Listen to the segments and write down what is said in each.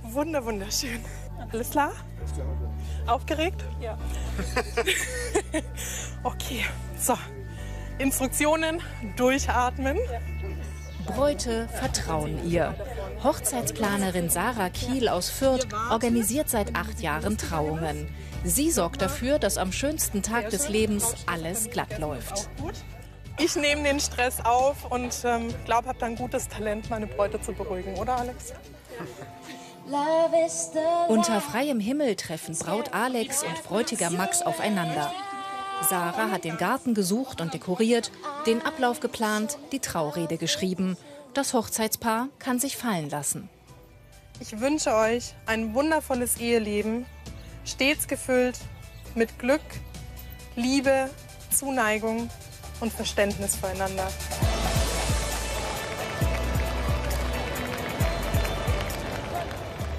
Wunderschön. Alles klar? Aufgeregt? Ja. Okay, so. Instruktionen, durchatmen. Bräute vertrauen ihr. Hochzeitsplanerin Sarah Kiel aus Fürth organisiert seit 8 Jahren Trauungen. Sie sorgt dafür, dass am schönsten Tag des Lebens alles glatt läuft. Ich nehme den Stress auf und glaube, habe dann gutes Talent, meine Bräute zu beruhigen, oder Alex? Unter freiem Himmel treffen Braut Alex und Bräutigam Max aufeinander. Sarah hat den Garten gesucht und dekoriert, den Ablauf geplant, die Traurede geschrieben. Das Hochzeitspaar kann sich fallen lassen. Ich wünsche euch ein wundervolles Eheleben, stets gefüllt mit Glück, Liebe, Zuneigung und Verständnis füreinander.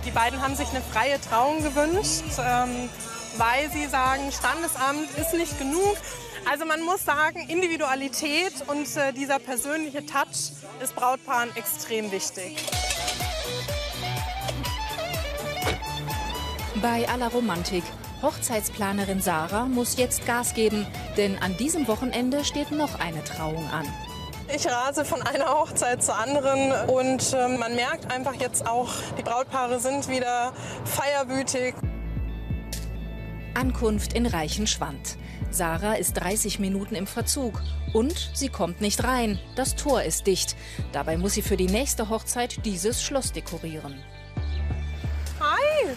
Die beiden haben sich eine freie Trauung gewünscht, weil sie sagen, Standesamt ist nicht genug. Also man muss sagen, Individualität und dieser persönliche Touch ist Brautpaaren extrem wichtig. Bei aller Romantik, Hochzeitsplanerin Sarah muss jetzt Gas geben, denn an diesem Wochenende steht noch eine Trauung an. Ich rase von einer Hochzeit zur anderen und man merkt einfach jetzt auch, die Brautpaare sind wieder feierwütig. Ankunft in Reichenschwand. Sarah ist 30 Minuten im Verzug und sie kommt nicht rein. Das Tor ist dicht. Dabei muss sie für die nächste Hochzeit dieses Schloss dekorieren. Hi!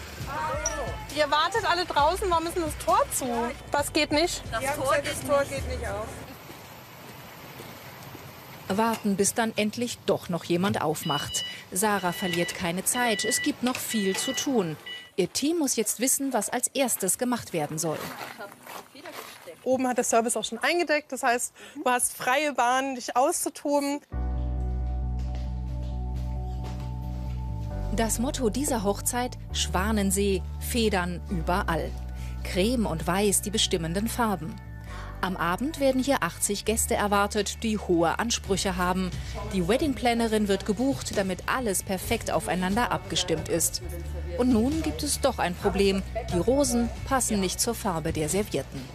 Ihr wartet alle draußen, warum ist denn das Tor zu? Was geht nicht? Das Tor geht nicht auf. Warten, bis dann endlich doch noch jemand aufmacht. Sarah verliert keine Zeit, es gibt noch viel zu tun. Ihr Team muss jetzt wissen, was als erstes gemacht werden soll. Oben hat der Service auch schon eingedeckt, das heißt, du hast freie Bahn, dich auszutoben. Das Motto dieser Hochzeit: Schwanensee, Federn überall. Creme und Weiß die bestimmenden Farben. Am Abend werden hier 80 Gäste erwartet, die hohe Ansprüche haben. Die Weddingplanerin wird gebucht, damit alles perfekt aufeinander abgestimmt ist. Und nun gibt es doch ein Problem. Die Rosen passen nicht zur Farbe der Servietten.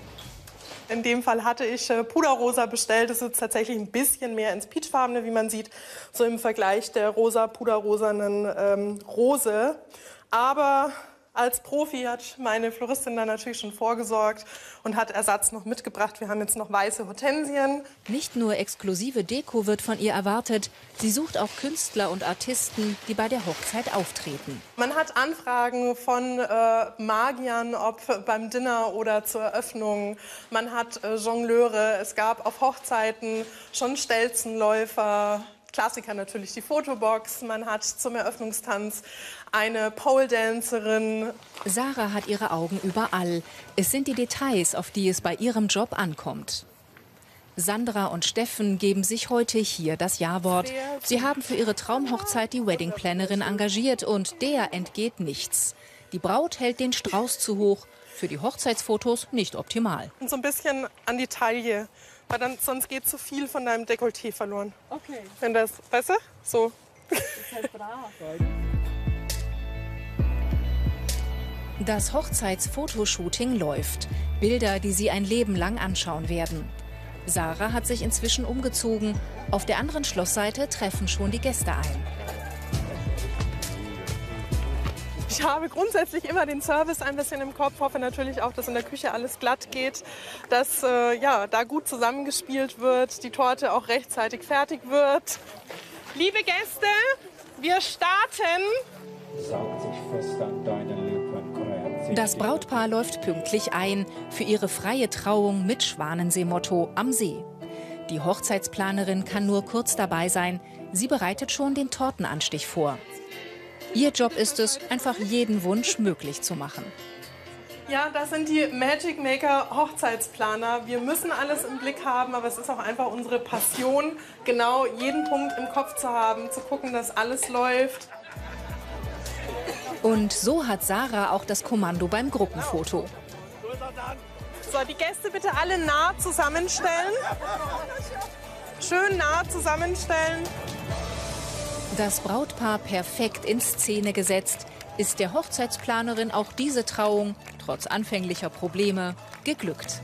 In dem Fall hatte ich Puderrosa bestellt. Das ist tatsächlich ein bisschen mehr ins Peachfarbene, wie man sieht, so im Vergleich der puderrosanen Rose. Aber als Profi hat meine Floristin da natürlich schon vorgesorgt und hat Ersatz noch mitgebracht. Wir haben jetzt noch weiße Hortensien. Nicht nur exklusive Deko wird von ihr erwartet, sie sucht auch Künstler und Artisten, die bei der Hochzeit auftreten. Man hat Anfragen von Magiern, ob beim Dinner oder zur Eröffnung. Man hat Jongleure. Es gab auf Hochzeiten schon Stelzenläufer. Klassiker natürlich die Fotobox. Man hat zum Eröffnungstanz eine Pole-Dancerin. Sarah hat ihre Augen überall. Es sind die Details, auf die es bei ihrem Job ankommt. Sandra und Steffen geben sich heute hier das Ja-Wort. Sie haben für ihre Traumhochzeit die Weddingplanerin engagiert und der entgeht nichts. Die Braut hält den Strauß zu hoch, für die Hochzeitsfotos nicht optimal. Und so ein bisschen an die Taille, weil dann, sonst geht zu viel von deinem Dekolleté verloren. Okay. Wenn das, weißt du, so. Das ist halt brav. Das Hochzeitsfotoshooting läuft. Bilder, die Sie ein Leben lang anschauen werden. Sarah hat sich inzwischen umgezogen. Auf der anderen Schlossseite treffen schon die Gäste ein. Ich habe grundsätzlich immer den Service ein bisschen im Kopf, hoffe natürlich auch, dass in der Küche alles glatt geht, dass ja, da gut zusammengespielt wird, die Torte auch rechtzeitig fertig wird. Liebe Gäste, wir starten. Saugt sich fest an deinen Lippen. Das Brautpaar läuft pünktlich ein für ihre freie Trauung mit Schwanensee-Motto am See. Die Hochzeitsplanerin kann nur kurz dabei sein. Sie bereitet schon den Tortenanstich vor. Ihr Job ist es, einfach jeden Wunsch möglich zu machen. Ja, das sind die Magic Maker Hochzeitsplaner. Wir müssen alles im Blick haben, aber es ist auch einfach unsere Passion, genau jeden Punkt im Kopf zu haben, zu gucken, dass alles läuft. Und so hat Sarah auch das Kommando beim Gruppenfoto. So, die Gäste bitte alle nah zusammenstellen. Schön nah zusammenstellen. Das Brautpaar perfekt in Szene gesetzt, ist der Hochzeitsplanerin auch diese Trauung, trotz anfänglicher Probleme, geglückt.